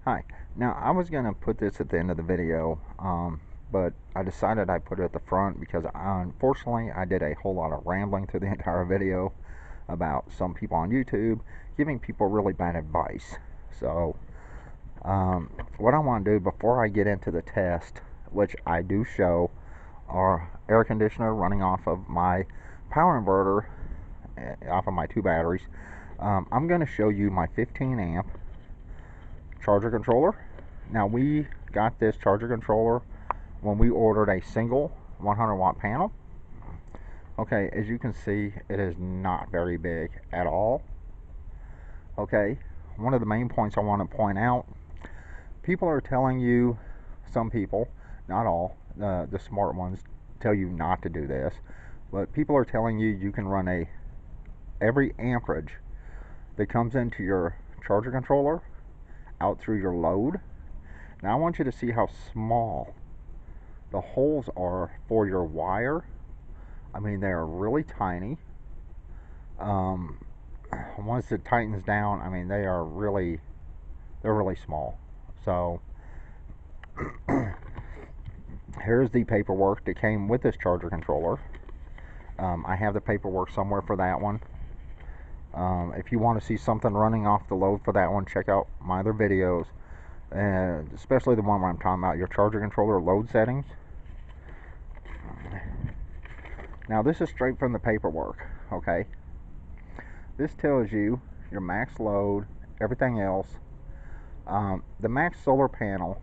Hi. Now, I was going to put this at the end of the video, but I decided I put it at the front because unfortunately I did a whole lot of rambling through the entire video about some people on YouTube giving people really bad advice. So, what I want to do before I get into the test, which I do show our air conditioner running off of my power inverter, off of my two batteries, I'm going to show you my 15 amp charger controller. Now, we got this charger controller when we ordered a single 100 watt panel. Okay, as you can see, it is not very big at all. Okay, one of the main points I want to point out, people are telling you, some people, not all, the smart ones tell you not to do this, but people are telling you you can run every amperage that comes into your charger controller out through your load. Now I want you to see how small the holes are for your wire. I mean, they are really tiny. Once it tightens down, I mean, they're really small. So here's the paperwork that came with this charger controller. I have the paperwork somewhere for that one. If you want to see something running off the load for that one, check out my other videos, and especially the one where I'm talking about your charger controller load settings. Now, this is straight from the paperwork, okay? This tells you your max load, everything else. The max solar panel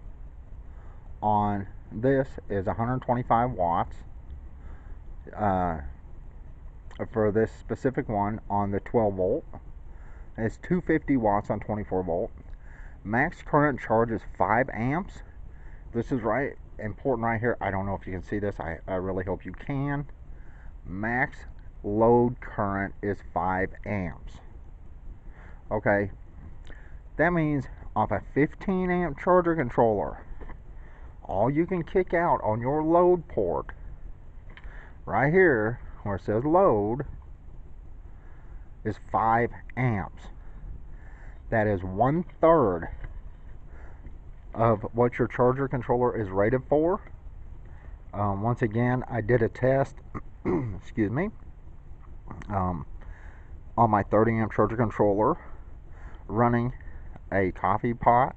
on this is 125 watts. For this specific one on the 12 volt, it's 250 watts on 24 volt. Max current charge is 5 amps. This is important right here. I don't know if you can see this. I really hope you can. Max load current is 5 amps. Okay, that means off a 15 amp charger controller, all you can kick out on your load port right here where it says load is 5 amps. That is 1/3 of what your charger controller is rated for. Once again, I did a test excuse me, on my 30 amp charger controller running a coffee pot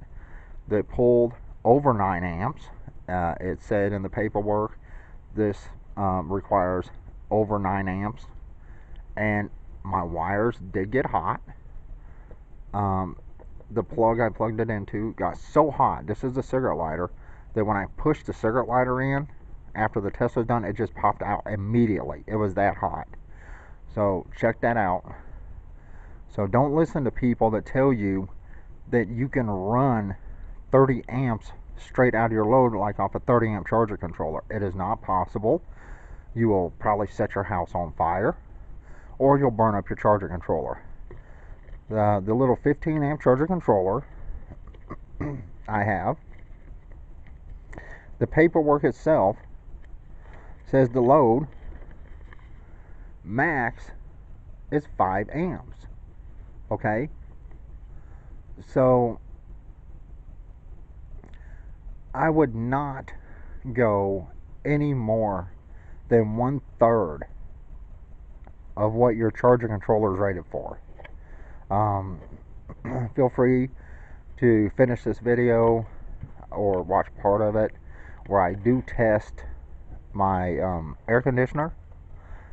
that pulled over 9 amps. It said in the paperwork this requires over 9 amps, and my wires did get hot. The plug I plugged it into got so hot, this is a cigarette lighter, that when I pushed the cigarette lighter in after the test was done, it just popped out immediately. It was that hot. So check that out. So don't listen to people that tell you that you can run 30 amps straight out of your load like off a 30 amp charger controller. It is not possible. You will probably set your house on fire, or you'll burn up your charger controller. The little 15 amp charger controller I have, the paperwork itself says the load max is 5 amps. Okay, so I would not go any more than 1/3 of what your charger controller is rated for. Feel free to finish this video or watch part of it where I do test my air conditioner.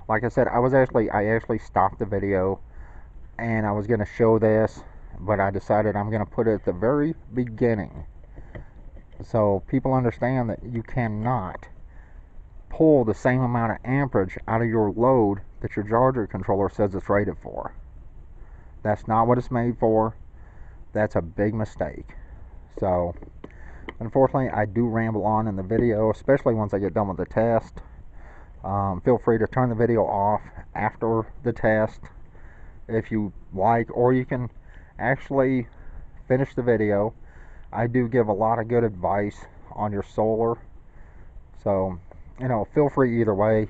Like I said, I actually stopped the video and I was going to show this, but I decided I'm going to put it at the very beginning so people understand that you cannot pull the same amount of amperage out of your load that your charger controller says it's rated for. That's not what it's made for. That's a big mistake. So unfortunately, I do ramble on in the video, especially once I get done with the test. Feel free to turn the video off after the test if you like, or you can actually finish the video. I do give a lot of good advice on your solar, so feel free either way.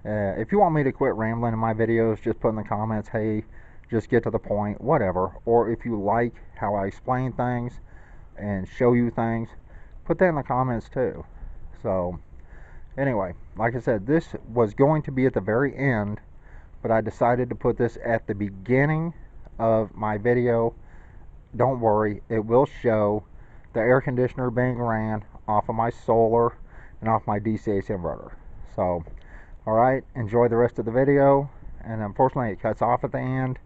If you want me to quit rambling in my videos, just put in the comments, hey, just get to the point, whatever. Or if you like how I explain things, and show you things, put that in the comments too. So anyway, like I said, this was going to be at the very end, but I decided to put this at the beginning of my video. Don't worry, it will show the air conditioner being ran off of my solar and off my DC-AC inverter. So alright, enjoy the rest of the video. And unfortunately it cuts off at the end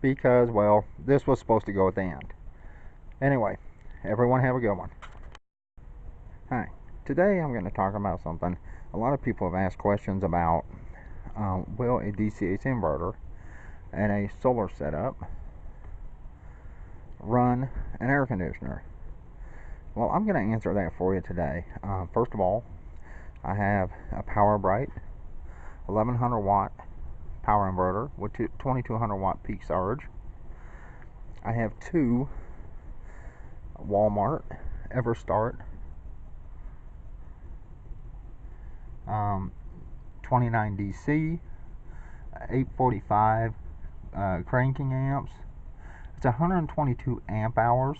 because, well, this was supposed to go at the end. Anyway, everyone have a good one. Hi, today I'm going to talk about something a lot of people have asked questions about. Will a DC-AC inverter and a solar setup run an air conditioner? Well, I'm going to answer that for you today. First of all, I have a PowerBright 1100 watt power inverter with 2200 watt peak surge. I have two Walmart EverStart 29 DC 845 cranking amps. It's 122 amp hours.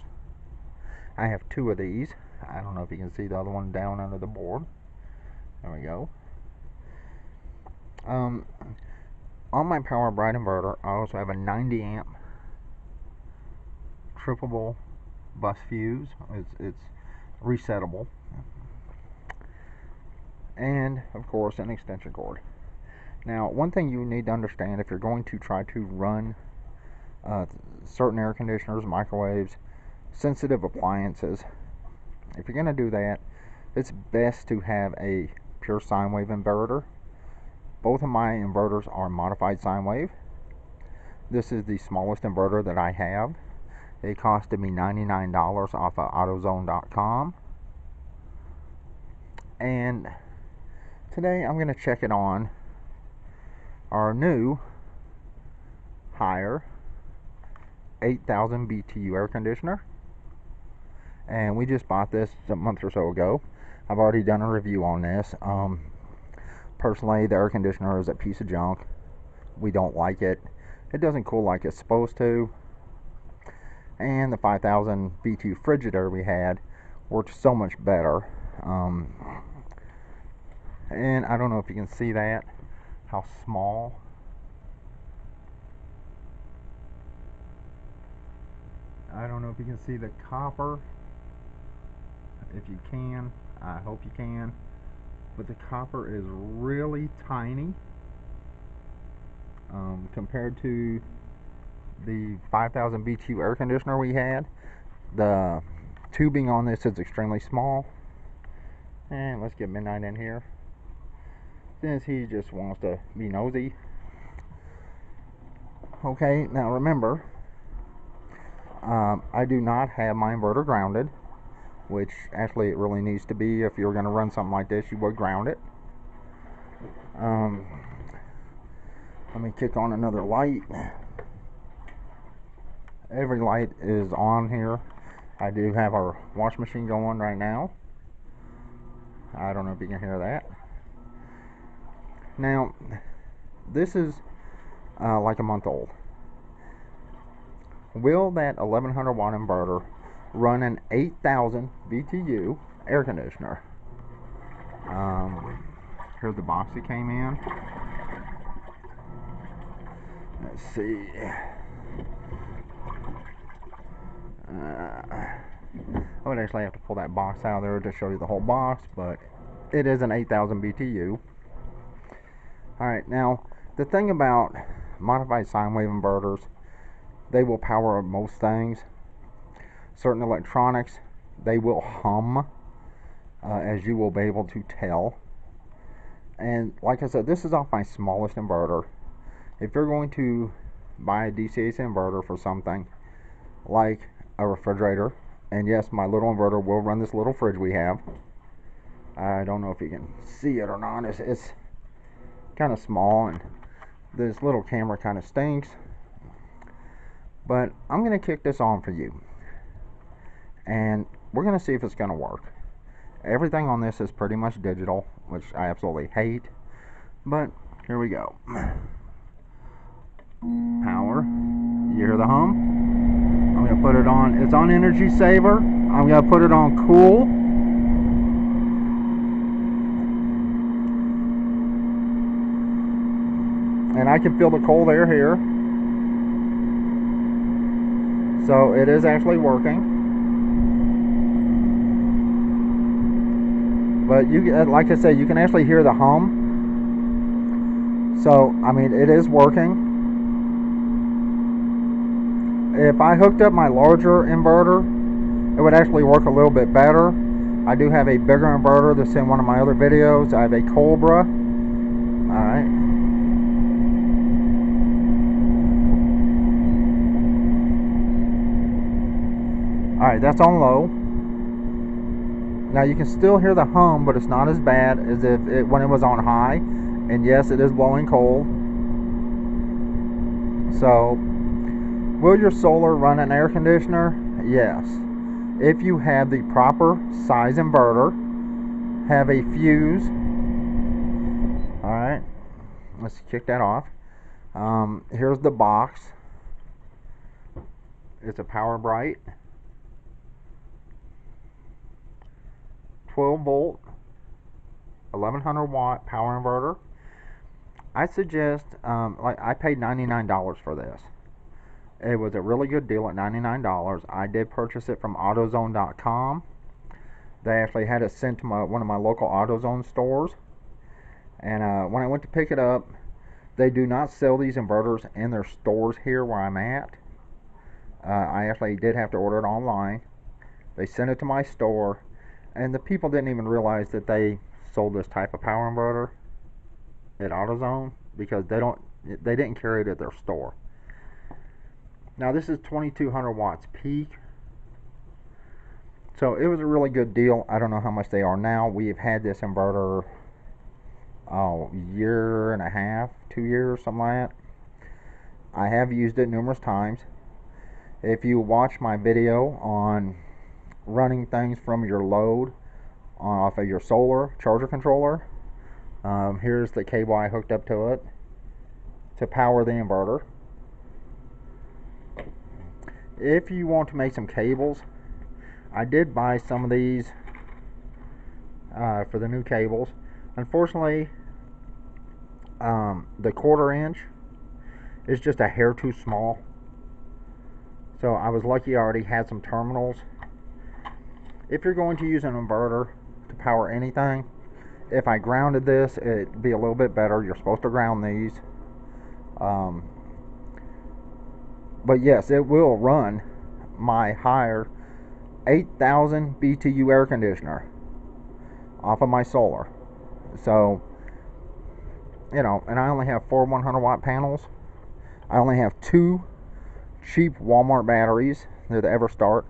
I have two of these. I don't know if you can see the other one down under the board. There we go. On my PowerBright inverter, I also have a 90 amp trippable bus fuse. It's resettable. And of course an extension cord. Now, one thing you need to understand if you're going to try to run certain air conditioners, microwaves, sensitive appliances, if you're going to do that, it's best to have a pure sine wave inverter. Both of my inverters are modified sine wave. This is the smallest inverter that I have. It costed me $99 off of AutoZone.com. And today I'm going to check it on our new higher 8,000 BTU air conditioner. And we just bought this a month or so ago. I've already done a review on this. Personally, the air conditioner is a piece of junk. We don't like it. It doesn't cool like it's supposed to. And the 5,000 BTU Frigidaire we had worked so much better. And I don't know if you can see that, how small. I don't know if you can see the copper. If you can, I hope you can. But the copper is really tiny compared to the 5,000 BTU air conditioner we had. The tubing on this is extremely small. And let's get Midnight in here, since he just wants to be nosy. Okay, now remember, I do not have my inverter grounded, which actually it really needs to be. If you're going to run something like this, you would ground it. Let me kick on another light. Every light is on here. I do have our wash machine going right now. I don't know if you can hear that. Now, this is like a month old. Will that 1100 watt inverter run an 8,000 BTU air conditioner? Here's the box it came in. Let's see. I would actually have to pull that box out there to show you the whole box, but it is an 8,000 BTU. Alright, now the thing about modified sine wave inverters, they will power most things. Certain electronics, they will hum, as you will be able to tell. And like I said, this is off my smallest inverter. If you're going to buy a DC-AC inverter for something like a refrigerator, and yes, my little inverter will run this little fridge we have. I don't know if you can see it or not. It's kind of small, and this little camera kind of stinks. But I'm going to kick this on for you, and we're going to see if it's going to work. Everything on this is pretty much digital, which I absolutely hate, but here we go. Power. You hear the hum? I'm going to put it on. It's on energy saver. I'm going to put it on cool. And I can feel the cold air here. So it is actually working. But you, like I said, you can actually hear the hum. So, I mean, it is working. If I hooked up my larger inverter, it would actually work a little bit better. I do have a bigger inverter that's in one of my other videos. I have a Cobra. Alright. Alright, that's on low. Now you can still hear the hum, but it's not as bad as if when it was on high. And yes, it is blowing cold. So, will your solar run an air conditioner? Yes. If you have the proper size inverter, have a fuse. Alright, let's kick that off. Here's the box. It's a Power Bright 12 volt 1100 watt power inverter. I suggest, like, I paid $99 for this. It was a really good deal at $99. I did purchase it from AutoZone.com. They actually had it sent to one of my local AutoZone stores. And when I went to pick it up, they do not sell these inverters in their stores here where I'm at. I actually did have to order it online. They sent it to my store, and the people didn't even realize that they sold this type of power inverter at AutoZone because they didn't carry it at their store. Now this is 2200 watts peak, so it was a really good deal. I don't know how much they are now. We've had this inverter year and a half, 2 years, something like that. I have used it numerous times. If you watch my video on running things from your load off of your solar charger controller, here's the cable I hooked up to it to power the inverter. If you want to make some cables, I did buy some of these for the new cables. Unfortunately, the 1/4 inch is just a hair too small. So I was lucky I already had some terminals. If you're going to use an inverter to power anything, if I grounded this, it'd be a little bit better. You're supposed to ground these. But yes, it will run my higher 8,000 BTU air conditioner off of my solar. So, you know, and I only have 4 100 watt panels. I only have 2 cheap Walmart batteries. They're the Everstart.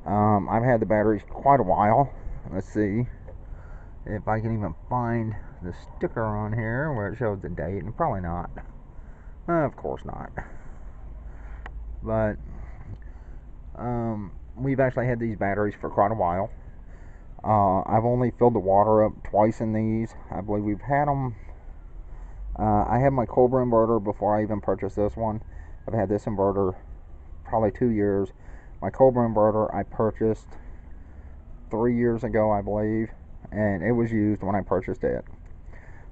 I've had the batteries quite a while. Let's see if I can even find the sticker on here where it shows the date, and probably not. Of course not. But we've actually had these batteries for quite a while. I've only filled the water up twice in these. I believe we've had them. I had my Cobra inverter before I even purchased this one. I've had this inverter probably 2 years. My Cobra inverter I purchased 3 years ago, I believe, and it was used when I purchased it.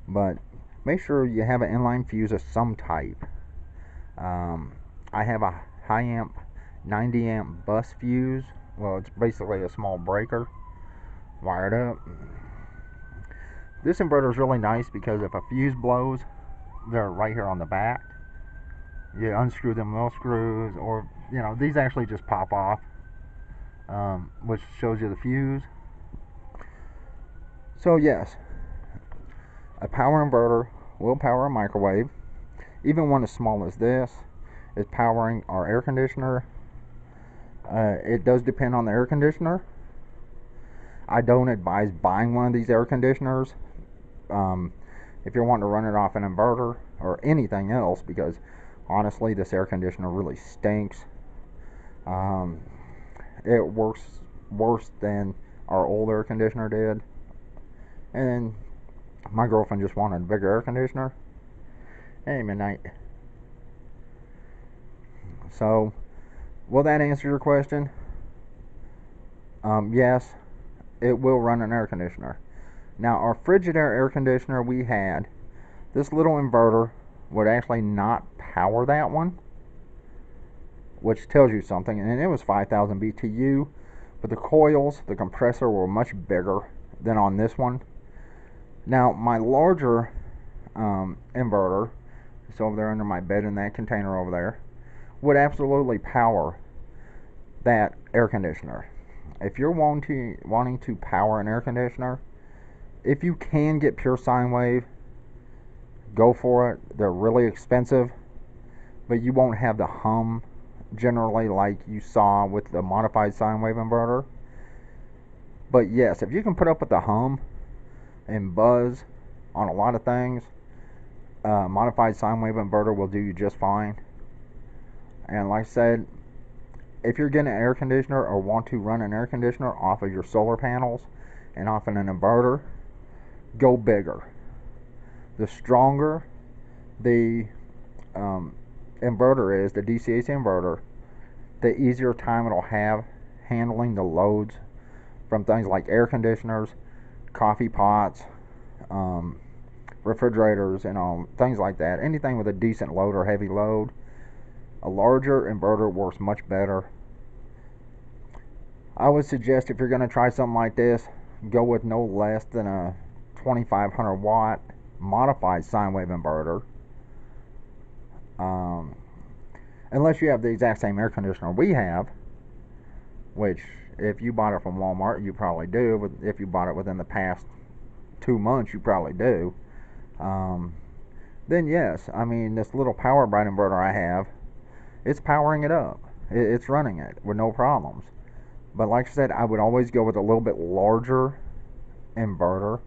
But make sure you have an inline fuse of some type. I have a high amp 90 amp bus fuse. Well, it's basically a small breaker wired up. This inverter is really nice because if a fuse blows, they're right here on the back. You unscrew them little screws, or you know, these actually just pop off, which shows you the fuse. So yes, a power inverter will power a microwave. Even one as small as this is powering our air conditioner. It does depend on the air conditioner. I don't advise buying one of these air conditioners if you're wanting to run it off an inverter or anything else, because honestly this air conditioner really stinks. It works worse than our old air conditioner did, and my girlfriend just wanted a bigger air conditioner. Hey, midnight. So will that answer your question? Yes, it will run an air conditioner. Now, our Frigidaire air conditioner we had, this little inverter would actually not power that one, which tells you something. And it was 5,000 BTU, but the coils, the compressor were much bigger than on this one. Now, my larger inverter, it's over there under my bed in that container over there, would absolutely power that air conditioner. If you're wanting to power an air conditioner, if you can get pure sine wave, go for it. They're really expensive, but you won't have the hum generally like you saw with the modified sine wave inverter. But yes, if you can put up with the hum and buzz on a lot of things, modified sine wave inverter will do you just fine. And like I said, if you're getting an air conditioner or want to run an air conditioner off of your solar panels and off of an inverter, go bigger. The stronger the inverter is, the DC-AC inverter, the easier time it'll have handling the loads from things like air conditioners, coffee pots, refrigerators, things like that. Anything with a decent load or heavy load, a larger inverter works much better. I would suggest if you're going to try something like this, go with no less than a 2500 watt modified sine wave inverter. Unless you have the exact same air conditioner we have, which if you bought it from Walmart, you probably do. But if you bought it within the past 2 months, you probably do. Then yes, I mean, this little power bright inverter I have, it's powering it up. It's running it with no problems. But like I said, I would always go with a little bit larger inverter,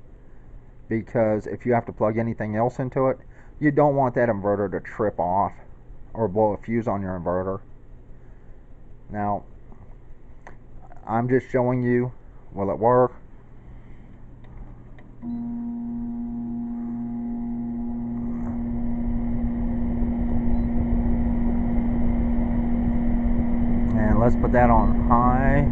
because if you have to plug anything else into it, you don't want that inverter to trip off or blow a fuse on your inverter. Now, I'm just showing you, will it work? And let's put that on high.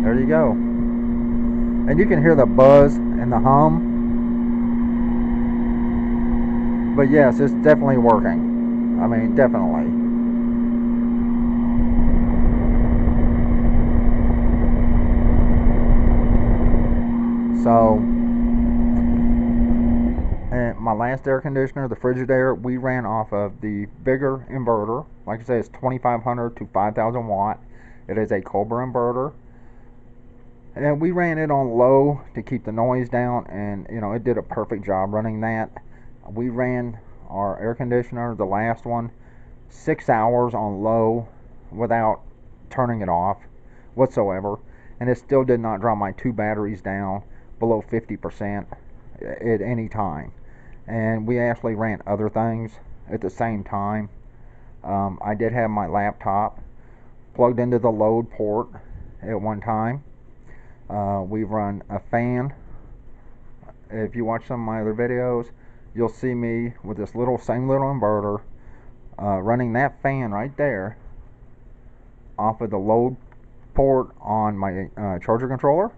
There you go. And you can hear the buzz and the hum. But yes, it's definitely working. I mean, definitely. So, and my last air conditioner, the Frigidaire, we ran off of the bigger inverter. Like I said, it's 2500 to 5000 watt. It is a Cobra inverter. And we ran it on low to keep the noise down, and it did a perfect job running that. We ran our air conditioner, the last one, 6 hours on low without turning it off whatsoever, and it still did not drop my 2 batteries down below 50% at any time. And we actually ran other things at the same time. I did have my laptop plugged into the load port at one time. We've run a fan. If you watch some of my other videos, you'll see me with this same little inverter running that fan right there off of the load port on my charger controller.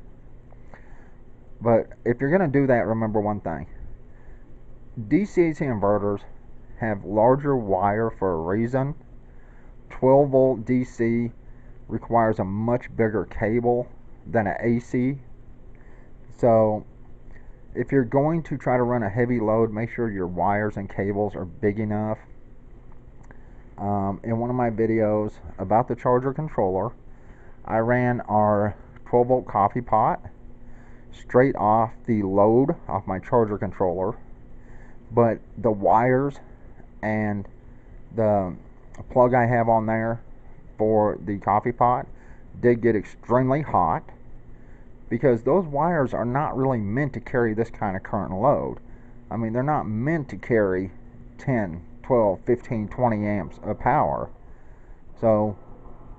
But if you're going to do that, remember one thing. DC-AC inverters have larger wire for a reason. 12 volt DC requires a much bigger cable than an AC. So if you're going to try to run a heavy load, make sure your wires and cables are big enough. In one of my videos about the charger controller, I ran our 12 volt coffee pot straight off the load off my charger controller, but the wires and the plug I have on there for the coffee pot did get extremely hot, because those wires are not really meant to carry this kind of current load. I mean, they're not meant to carry 10, 12, 15, 20 amps of power. So,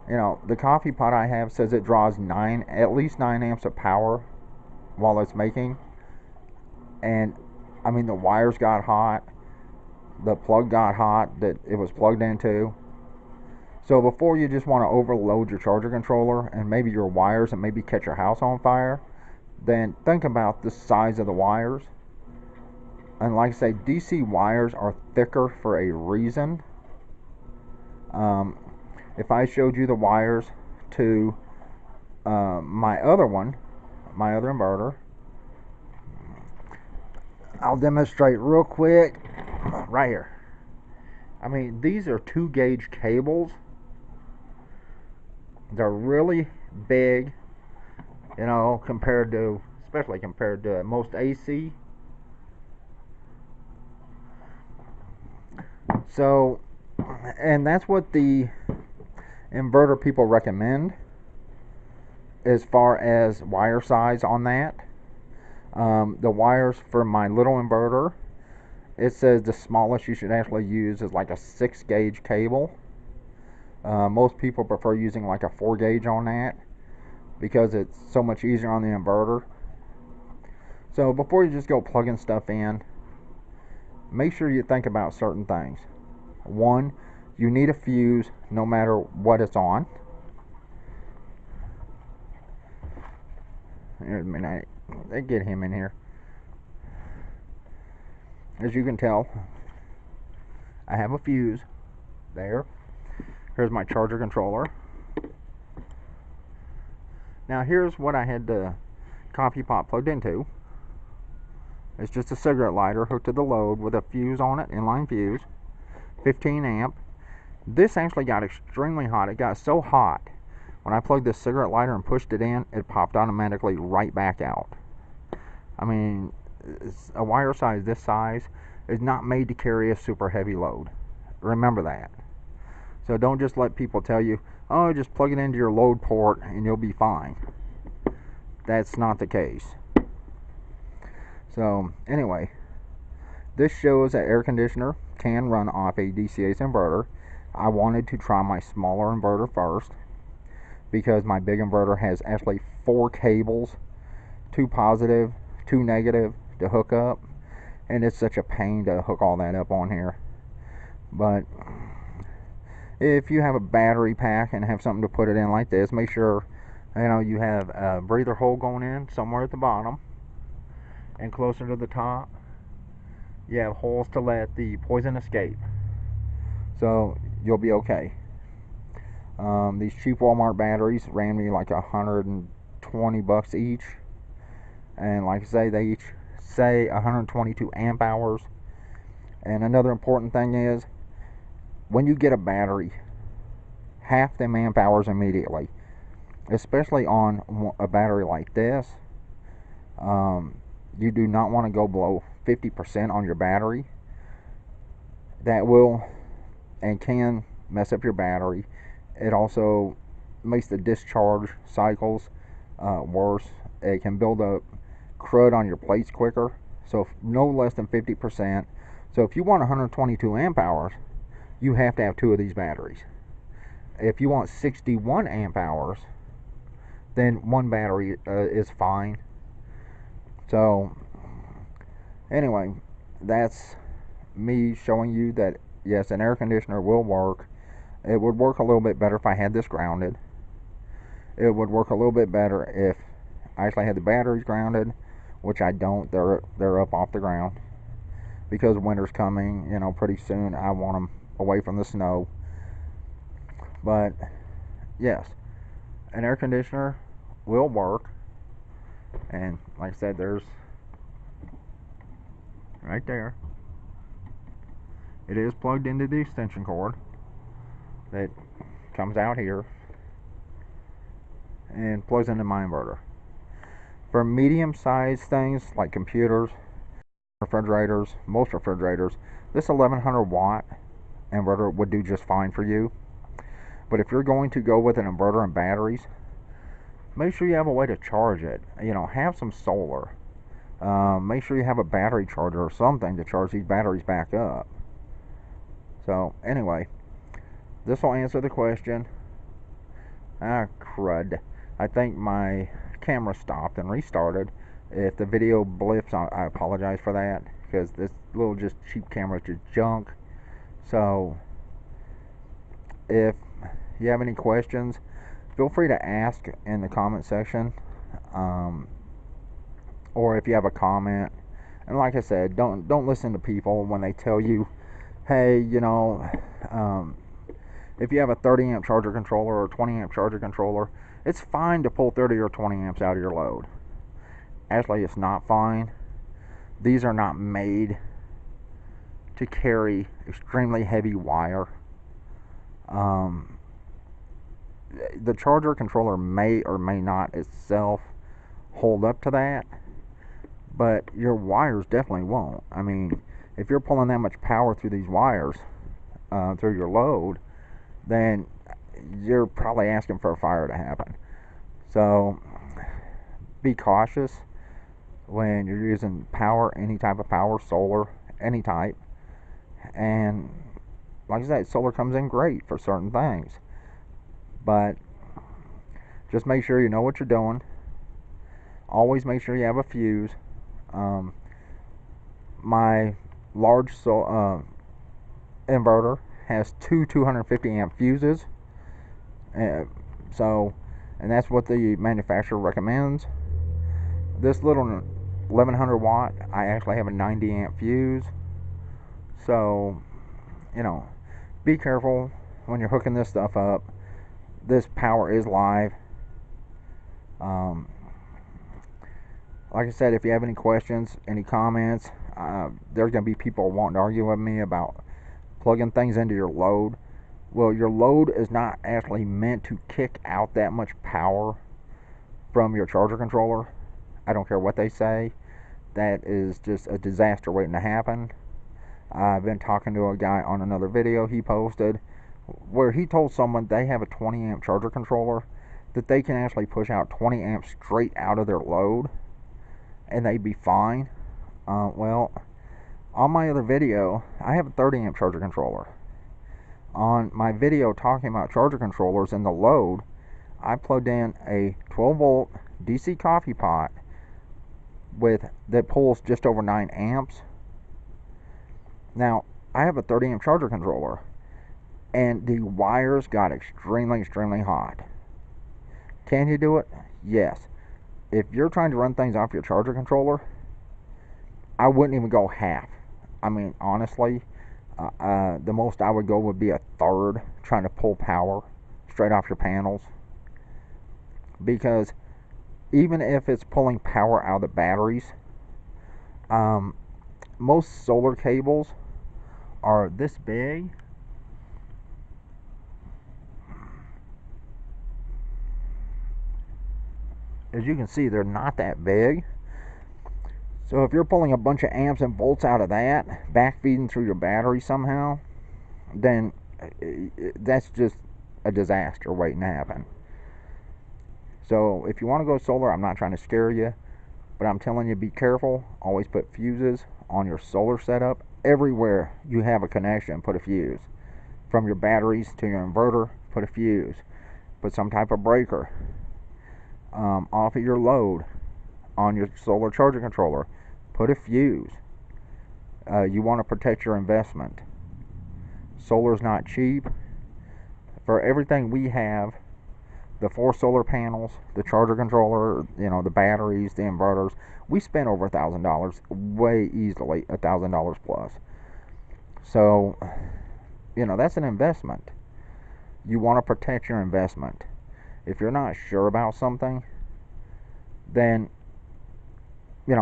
the coffee pot I have says it draws at least 9 amps of power while it's making. And, I mean, the wires got hot. The plug got hot that it was plugged into. So before you just want to overload your charger controller and maybe your wires and maybe catch your house on fire, then think about the size of the wires. And like I say, DC wires are thicker for a reason. If I showed you the wires to my other inverter, I'll demonstrate real quick right here. I mean, these are 2-gauge cables. They're really big, you know, especially compared to most AC. So, and that's what the inverter people recommend as far as wire size on that. The wires for my little inverter, it says the smallest you should actually use is like a 6-gauge cable. Most people prefer using like a 4-gauge on that because it's so much easier on the inverter. So before you just go plugging stuff in, make sure you think about certain things. One, you need a fuse no matter what it's on. Here's a minute. They get him in here. As you can tell, I have a fuse there. Here's my charger controller. Now here's what I had the coffee pot plugged into. It's just a cigarette lighter hooked to the load with a fuse on it, inline fuse, 15 amp. This actually got extremely hot. It got so hot, when I plugged this cigarette lighter and pushed it in, it popped automatically right back out. I mean, a wire size this size is not made to carry a super heavy load. Remember that. So don't just let people tell you, oh, just plug it into your load port and you'll be fine. That's not the case. So anyway, this shows that air conditioner can run off a DC-AC inverter. I wanted to try my smaller inverter first because my big inverter has actually 4 cables, 2 positive, 2 negative to hook up, and it's such a pain to hook all that up on here. But if you have a battery pack and have something to put it in like this, make sure you have a breather hole going in somewhere at the bottom, and closer to the top you have holes to let the poison escape, so you'll be okay. These cheap Walmart batteries ran me like $120 each, and like I say, they each say 122 amp hours. And another important thing is, when you get a battery, half them amp hours immediately, especially on a battery like this. You do not want to go below 50% on your battery. That will and can mess up your battery. It also makes the discharge cycles worse. It can build up crud on your plates quicker. So no less than 50%. So if you want 122 amp hours, you have to have 2 of these batteries. If you want 61 amp hours, then 1 battery is fine. So anyway, that's me showing you that yes, an air conditioner will work. It would work a little bit better if I had this grounded. It would work a little bit better if I actually had the batteries grounded, which I don't. They're up off the ground because winter's coming, pretty soon. I want them away from the snow. But yes, an air conditioner will work. And like I said, there's right there, it is plugged into the extension cord that comes out here and plugs into my inverter. For medium-sized things like computers, refrigerators, most refrigerators, this 1100 watt inverter would do just fine for you. But if you're going to go with an inverter and batteries, make sure you have a way to charge it. Have some solar. Make sure you have a battery charger or something to charge these batteries back up. So anyway, this will answer the question. Crud. I think my camera stopped and restarted. If the video blips, I apologize for that, because this little just cheap camera is just junk. So if you have any questions, feel free to ask in the comment section, or if you have a comment. And like I said, don't listen to people when they tell you, hey, if you have a 30 amp charger controller or 20 amp charger controller, it's fine to pull 30 or 20 amps out of your load. Actually, it's not fine. These are not made to carry extremely heavy wire. The charger controller may or may not itself hold up to that, but your wires definitely won't. I mean, if you're pulling that much power through these wires, through your load, then you're probably asking for a fire to happen. So be cautious when you're using power, any type of power, solar, any type. And like I said, solar comes in great for certain things, but just make sure you know what you're doing. Always make sure you have a fuse. My large inverter has two 250 amp fuses, and that's what the manufacturer recommends. This little 1100 watt, I actually have a 90 amp fuse. So be careful when you're hooking this stuff up. This power is live. Like I said, if you have any questions, any comments, there's going to be people wanting to argue with me about plugging things into your load. Well, your load is not actually meant to kick out that much power from your charger controller. I don't care what they say. That is just a disaster waiting to happen. I've been talking to a guy on another video he posted where he told someone they have a 20 amp charger controller that they can actually push out 20 amps straight out of their load and they'd be fine. Well, on my other video, I have a 30 amp charger controller. On my video talking about charger controllers and the load, I plugged in a 12 volt DC coffee pot that pulls just over 9 amps. Now, I have a 30 amp charger controller, and the wires got extremely hot. Can you do it? Yes. If you're trying to run things off your charger controller, I wouldn't even go half. I mean, honestly, the most I would go would be a third, trying to pull power straight off your panels. Because even if it's pulling power out of the batteries, most solar cables are this big. As you can see, they're not that big. So if you're pulling a bunch of amps and volts out of that, backfeeding through your battery somehow, then that's just a disaster waiting to happen. So if you want to go solar, I'm not trying to scare you, but I'm telling you, be careful. Always put fuses on your solar setup. Everywhere you have a connection, put a fuse. From your batteries to your inverter, put a fuse. Put some type of breaker off of your load on your solar charger controller. Put a fuse. You want to protect your investment. Solar's not cheap. For everything we have, the 4 solar panels, the charger controller, the batteries, the inverters, we spent over $1,000, way easily $1,000 plus. So, that's an investment. You want to protect your investment. If you're not sure about something, then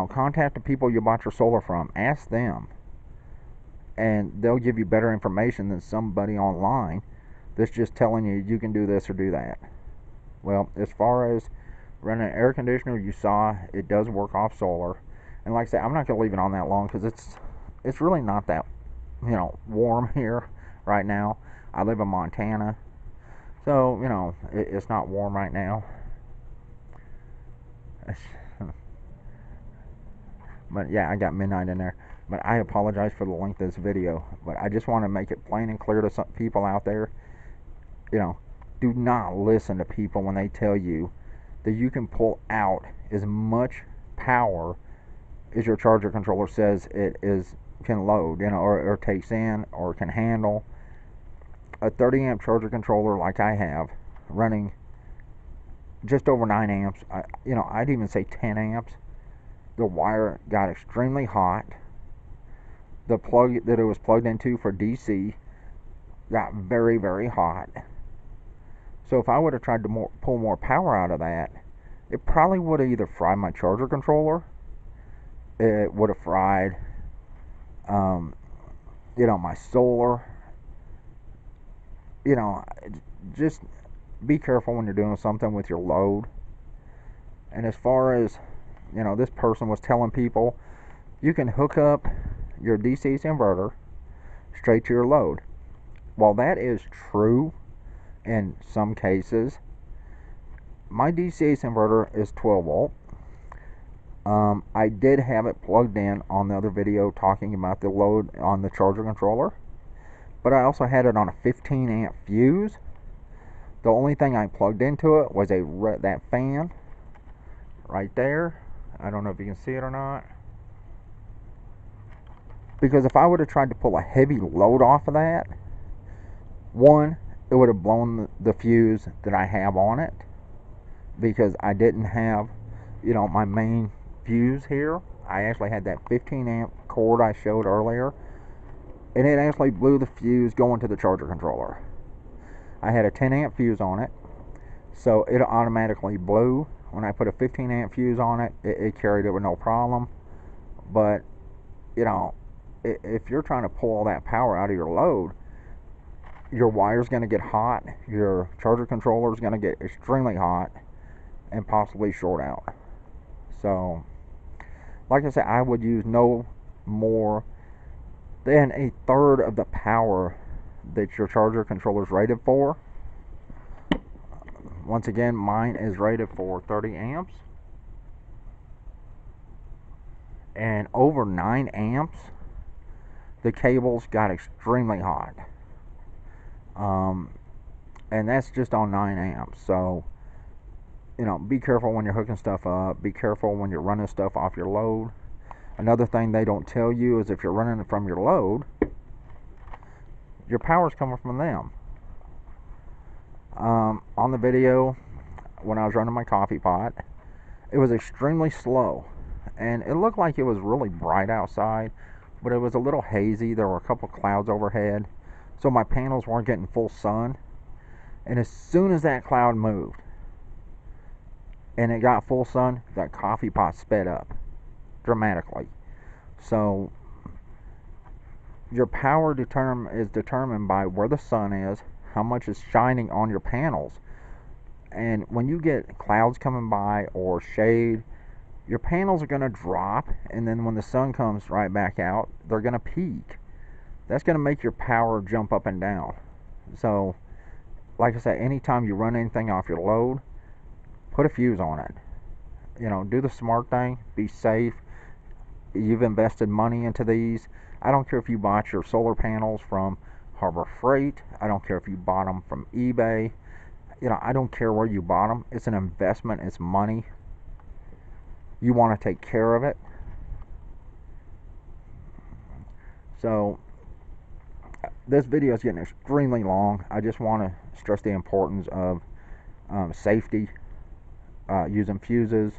contact the people you bought your solar from. Ask them, and they'll give you better information than somebody online that's just telling you you can do this or do that. Well, as far as running an air conditioner, you saw it does work off solar. And like I said, I'm not going to leave it on that long because it's really not that warm here right now. I live in Montana, so it's not warm right now. But yeah, I got midnight in there. But I apologize for the length of this video, but I just want to make it plain and clear to some people out there. Do not listen to people when they tell you that you can pull out as much power as your charger controller says it can load, or takes in or can handle. a 30 amp charger controller like I have, running just over 9 amps, I'd even say 10 amps, the wire got extremely hot. The plug that it was plugged into for DC got very, very hot. So if I would have tried to pull more power out of that, it probably would have either fried my charger controller, it would have fried, my solar. Just be careful when you're doing something with your load. And as far as, this person was telling people, you can hook up your DC's inverter straight to your load. While that is true in some cases, my DC's inverter is 12 volt. I did have it plugged in on the other video talking about the load on the charger controller, but I also had it on a 15 amp fuse. The only thing I plugged into it was that fan right there. I don't know if you can see it or not. Because if I would have tried to pull a heavy load off of that, one, it would have blown the fuse that I have on it, because I didn't have, my main fuse here. I actually had that 15 amp cord I showed earlier, and it actually blew the fuse going to the charger controller. I had a 10 amp fuse on it, so it automatically blew. When I put a 15 amp fuse on it, it carried it with no problem. But, if you're trying to pull all that power out of your load, your wire's going to get hot, your charger controller is going to get extremely hot, and possibly short out. So, like I said, I would use no more than a third of the power that your charger controller is rated for. Once again, mine is rated for 30 amps. And over 9 amps, the cables got extremely hot. And that's just on 9 amps. So, be careful when you're hooking stuff up. Be careful when you're running stuff off your load. Another thing they don't tell you is if you're running it from your load, your power's coming from them. On the video, when I was running my coffee pot, it was extremely slow. And it looked like it was really bright outside, but it was a little hazy. There were a couple clouds overhead, so my panels weren't getting full sun. And as soon as that cloud moved and it got full sun, that coffee pot sped up dramatically. So your power is determined by where the sun is, how much is shining on your panels. And when you get clouds coming by or shade, your panels are going to drop, and then when the sun comes right back out, they're going to peak. That's going to make your power jump up and down. So, like I said, anytime you run anything off your load, put a fuse on it. Do the smart thing, be safe. You've invested money into these. I don't care if you bought your solar panels from Harbor Freight. I don't care if you bought them from eBay. I don't care where you bought them. It's an investment. It's money. You want to take care of it. So, this video is getting extremely long. I just want to stress the importance of safety, using fuses,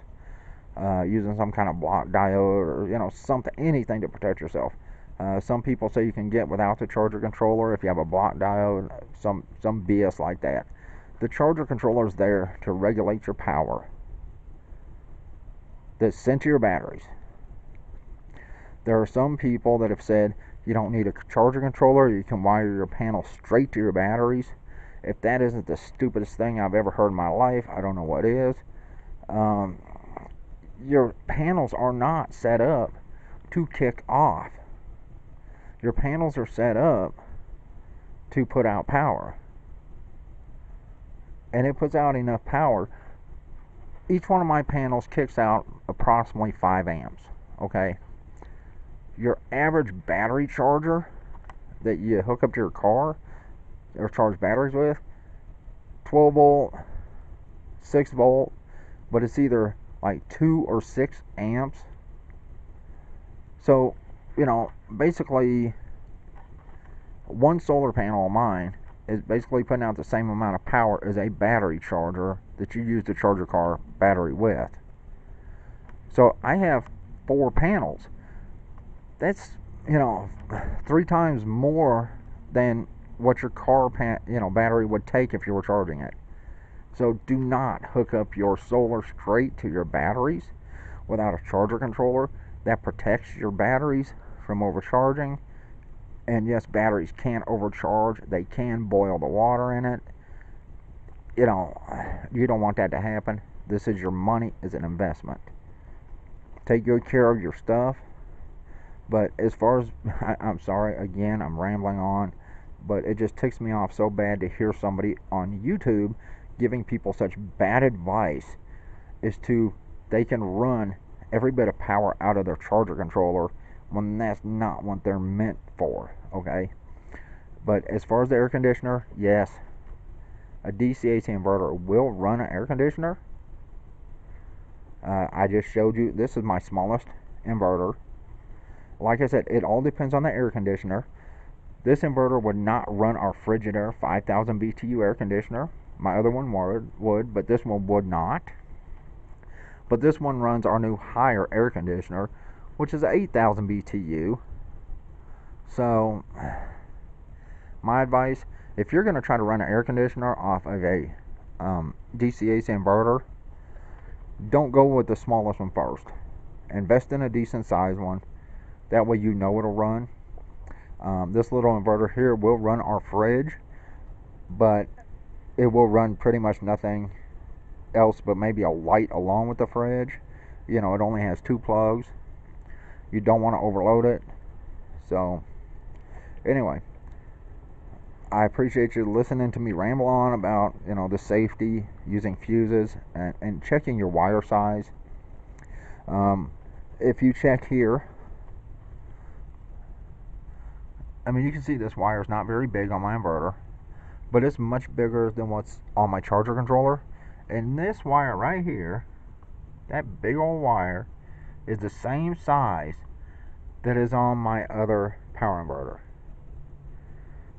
using some kind of block diode, or anything to protect yourself. Some people say you can get without the charger controller if you have a block diode, some BS like that. The charger controller is there to regulate your power that's sent to your batteries. There are some people that have said you don't need a charger controller, you can wire your panel straight to your batteries. If that isn't the stupidest thing I've ever heard in my life, I don't know what is. Your panels are not set up to kick off. Your panels are set up to put out power. And it puts out enough power. Each one of my panels kicks out approximately 5 amps. Okay? Your average battery charger that you hook up to your car or charge batteries with, 12 volt, 6 volt, but it's either like 2 or 6 amps. So, basically, one solar panel of mine is basically putting out the same amount of power as a battery charger that you use to charge your car battery with. So I have 4 panels. That's, 3 times more than what your car battery would take if you were charging it. So do not hook up your solar straight to your batteries without a charger controller. That protects your batteries from overcharging. And yes, batteries can overcharge. They can boil the water in it. You don't want that to happen. This is your money, is an investment. Take good care of your stuff. But as far as, I'm sorry, again, I'm rambling on, but it just ticks me off so bad to hear somebody on YouTube giving people such bad advice as to they can run every bit of power out of their charger controller when that's not what they're meant for, okay? But as far as the air conditioner, yes, a DC-AC inverter will run an air conditioner. I just showed you, this is my smallest inverter. Like I said, it all depends on the air conditioner. This inverter would not run our Frigidaire 5000 BTU air conditioner. My other one would, but this one would not. But this one runs our new higher air conditioner, which is 8000 BTU. So, my advice, if you're going to try to run an air conditioner off of a DC-AC inverter, don't go with the smallest one first. Invest in a decent sized one. That way you know it'll run. This little inverter here will run our fridge, but it will run pretty much nothing else but maybe a light along with the fridge. It only has 2 plugs. You don't want to overload it. So anyway, I appreciate you listening to me ramble on about the safety, using fuses, and checking your wire size. If you check here, you can see this wire is not very big on my inverter, but it's much bigger than what's on my charger controller. And this wire right here, that big old wire, is the same size that is on my other power inverter.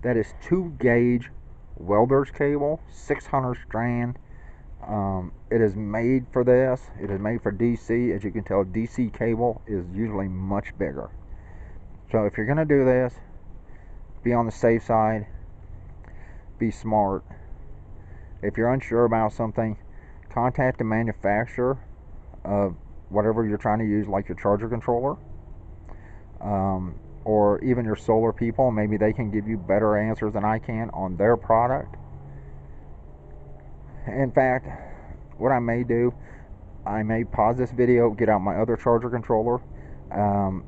That is 2 gauge welder's cable, 600 strand. It is made for this. It is made for DC. As you can tell, DC cable is usually much bigger. So if you're going to do this, be on the safe side. Be smart. If you're unsure about something, contact the manufacturer of whatever you're trying to use, like your charger controller, or even your solar people. Maybe they can give you better answers than I can on their product. In fact, what I may do, I may pause this video, get out my other charger controller,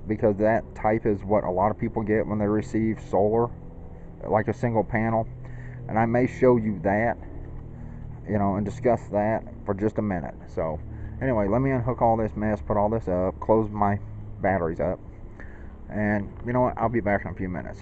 because that type is what a lot of people get when they receive solar, like a single panel. And I may show you that, and discuss that for just a minute. So anyway, let me unhook all this mess, put all this up, close my batteries up, and you know what, I'll be back in a few minutes.